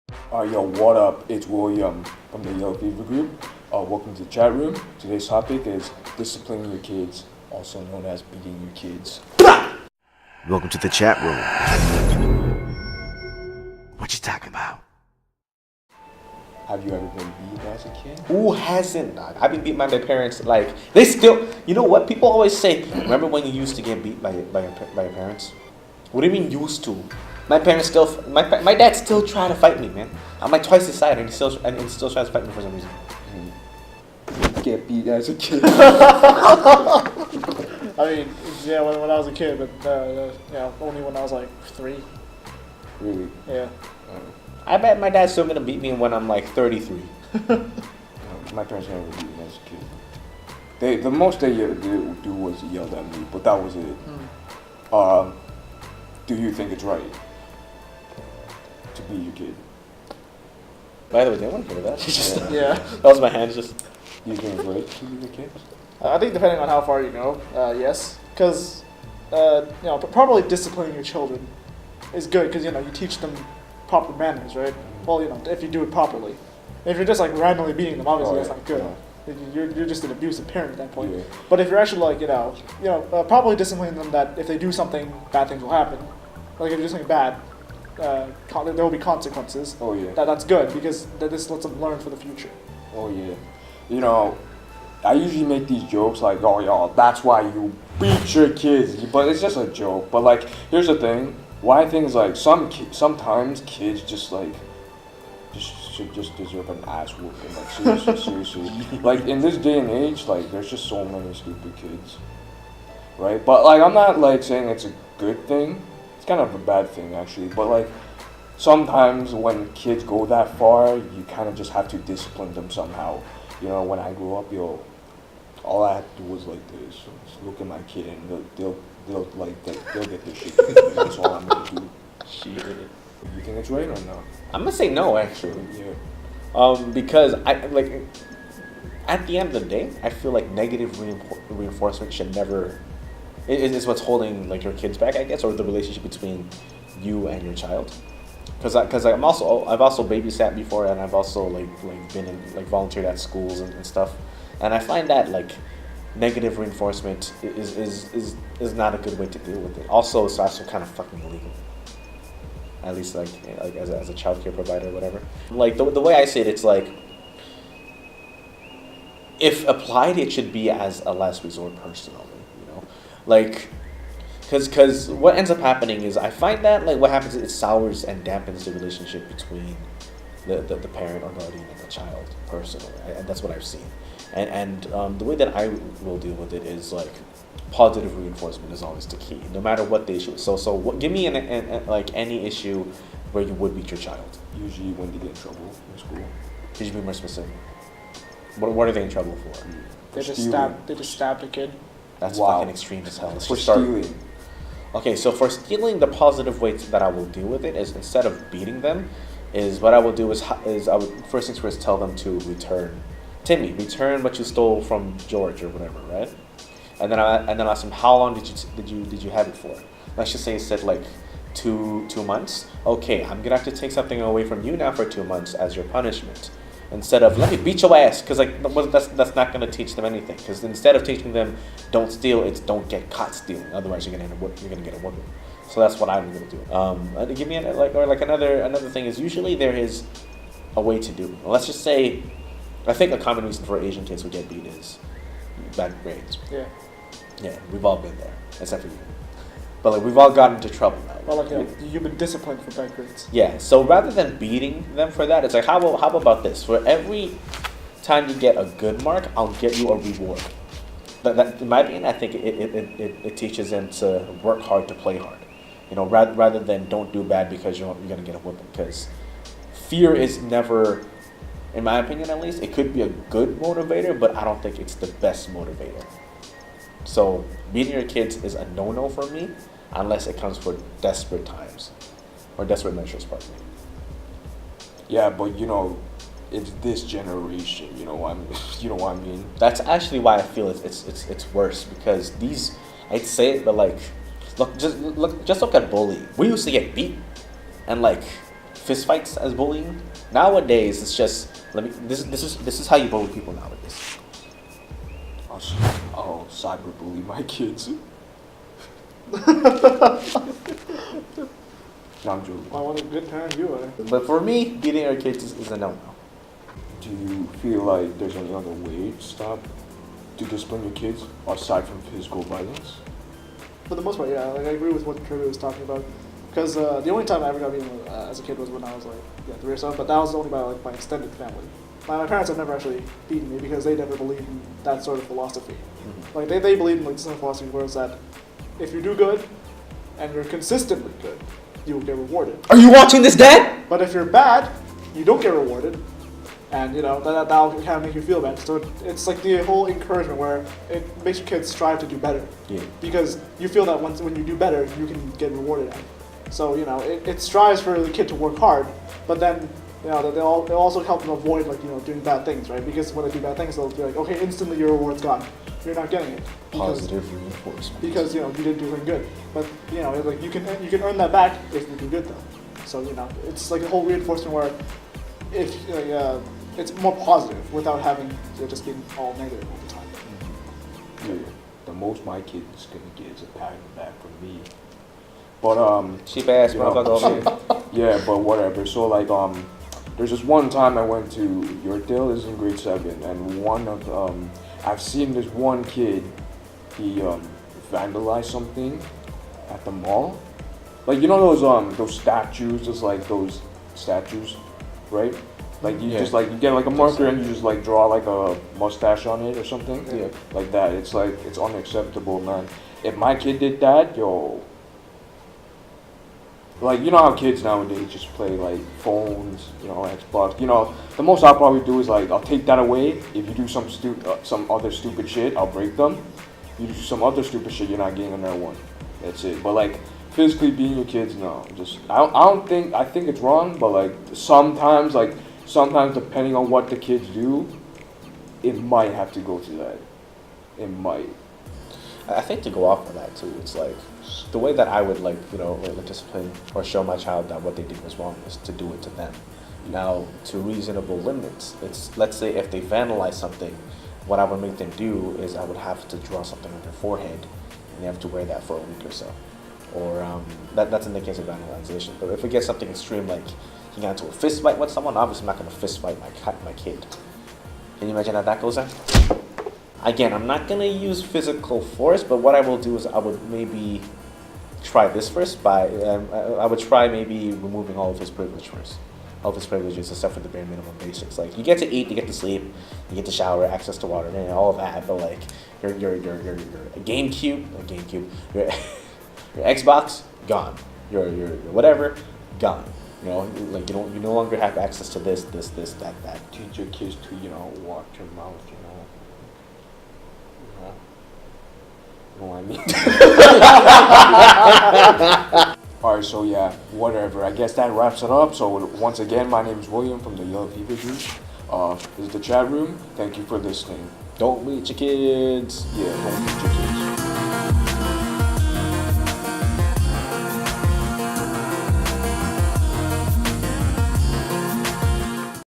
Yo, what up? It's William from the Yellow Fever Group. Welcome to the chat room. Today's topic is disciplining your kids, also known as beating your kids. Welcome to the chat room. What you talking about? Have you ever been beaten as a kid? Who hasn't? Dog? I've been beat by my parents. Like they still. You know what? People always say. Remember when you used to get beat by your parents? What do you mean used to? My parents still. My dad still try to fight me, man. I'm like twice his size, and he still tries to fight me for some reason. Get beat as a kid. I mean, yeah, when I was a kid, but only when I was like 3. Really? Yeah. I bet my dad's still gonna beat me when I'm like 33. My parents never beat me as a kid. The most they ever did do was yell at me, but that was it. Do you think it's right to beat your kid? By the way, they want to hear that. Yeah. That was my hands just. Do you think it's right to beat your kids? I think depending on how far you go, yes. Because, properly disciplining your children is good because, you teach them proper manners, right? Well, if you do it properly. If you're just like randomly beating them, obviously that's not good. You're just an abusive parent at that point. Yeah. But if you're actually properly disciplining them that if they do something, bad things will happen. Like if you do something bad, there will be consequences. Oh yeah. That's good because this lets them learn for the future. Oh yeah. I usually make these jokes like, oh y'all, that's why you beat your kids, but it's just a joke. But like, here's the thing. Why I think is like sometimes kids just should just deserve an ass whooping. Like seriously. Like in this day and age, like there's just so many stupid kids, right? But like I'm not like saying it's a good thing. It's kind of a bad thing actually. But like sometimes when kids go that far, you kind of just have to discipline them somehow. When I grew up, all I had to do was like this. Just look at my kid and they'll get this shit. That's all I'm gonna do. Shit. You think it's right or no? I'm gonna say no, actually. Yeah. Because at the end of the day, I feel like negative reinforcement should never. Is what's holding like your kids back, I guess, or the relationship between you and your child. Because I've also babysat before, and I've also been in, volunteered at schools and stuff, and I find that negative reinforcement is not a good way to deal with it. Also, it's also kind of fucking illegal. At least as a childcare provider or whatever. Like the way I say it, it's like if applied, it should be as a last resort personally. Because what ends up happening is I find that what happens is it sours and dampens the relationship between the parent or guardian and the child personally, and that's what I've seen. And the way that I will deal with it is positive reinforcement is always the key, no matter what the issue is. So give me any issue where you would beat your child. Usually when they get in trouble in school. Could you be more specific? What are they in trouble for? They just stabbed a kid. That's fucking extreme as hell. For stealing. Okay, so for stealing, the positive way that I will deal with it is instead of beating them, is what I will do is I would first things first tell them to return what you stole from George or whatever, right? And then I ask them, how long did you have it for? Let's just say it said 2 months. Okay, I'm gonna have to take something away from you now for 2 months as your punishment. Instead of let me beat your ass, because that's not gonna teach them anything. Because instead of teaching them don't steal, it's don't get caught stealing. Otherwise, you're gonna get a whooping. So that's what I'm gonna do. Give me another thing is usually there is a way to do it. Let's just say, I think a common reason for Asian kids who get beat is bad grades. Yeah. Yeah, we've all been there, except for you. But we've all gotten into trouble now. Well, you've been disciplined for bad grades. Yeah. So rather than beating them for that, it's how about this? For every time you get a good mark, I'll get you a reward. That in my opinion, I think it teaches them to work hard to play hard. Rather than don't do bad because you're gonna get a whooping. Because fear is never, in my opinion at least, it could be a good motivator, but I don't think it's the best motivator. So beating your kids is a no-no for me, unless it comes for desperate times, or desperate measures, pardon me. Yeah, but it's this generation. You know what I mean? That's actually why I feel it's worse because I'd say it, but just look at bullying. We used to get beat and fistfights as bullying. Nowadays, it's just this is how you bully people nowadays. I'll cyberbully my kids. No, I'm joking. Well, what a good parent you are. But for me, beating our kids is a no-no. Do you feel like there's any other way to discipline your kids aside from physical violence? For the most part, yeah. Like I agree with what Kirby was talking about. Because the only time I ever got beaten as a kid was when I was like 3 or so, but that was only by like my extended family. My parents have never actually beaten me because they never believed in that sort of philosophy. Mm-hmm. Like they believe in like some philosophy where it's that if you do good and you're consistently good, you will get rewarded. Are you watching this, Dad? But if you're bad, you don't get rewarded, and you know that'll kind of make you feel bad. So it's like the whole encouragement where it makes your kids strive to do better. Yeah. Because you feel that when you do better, you can get rewarded. So you know it strives for the kid to work hard, but then you know they'll also help them avoid like doing bad things, right? Because when they do bad things, they'll be like, okay, instantly your reward's gone. You're not getting it. Positive reinforcement. Because you didn't do anything good, but like you can earn that back if you do good though. So it's like a whole reinforcement where if it's more positive without having just being all negative all the time. Yeah, the most my kid's gonna get is a pat on the back from me. But Cheap ass you know, motherfucker. yeah, but whatever. So like there's this one time I went to Yorkdale. This is in grade 7, and one of I've seen this one kid. He vandalized something at the mall. Like those statues, just like those statues, right? Like you just like you get like a marker and you just like draw like a mustache on it or something. Yeah. Like that. It's like it's unacceptable, man. If my kid did that, yo. Like how kids nowadays just play like phones, Xbox. The most I'll probably do is like I'll take that away. If you do some other stupid shit, I'll break them. You do some other stupid shit, you're not getting another one. That's it. But like physically beating your kids, no. Just I think it's wrong, but like sometimes depending on what the kids do, it might have to go to that. It might. I think to go off of that too, it's like the way that I would like discipline or show my child that what they did was wrong is to do it to them. Now, to reasonable limits, it's let's say if they vandalize something, what I would make them do is I would have to draw something on their forehead, and they have to wear that for a week or so. Or that's in the case of vandalization. But if we get something extreme like he got into a fist fight with someone, obviously I'm not going to fist fight my kid. Can you imagine how that goes down? Again, I'm not going to use physical force, but what I will do is I would maybe try this first by I would try maybe removing all of his privilege first. All of his privileges except for the bare minimum basics. Like you get to eat, you get to sleep, you get to shower, access to water, and all of that. But like your GameCube, your Xbox, gone. Your whatever, gone. Like you no longer have access to this, that. Teach your kids to watch your mouth. You know what I mean? Alright, so yeah, whatever. I guess that wraps it up. So once again, my name is William from the Yellow Fever Juice. This is the chat room. Thank you for listening. Don't beat your kids. Yeah, don't beat your kids.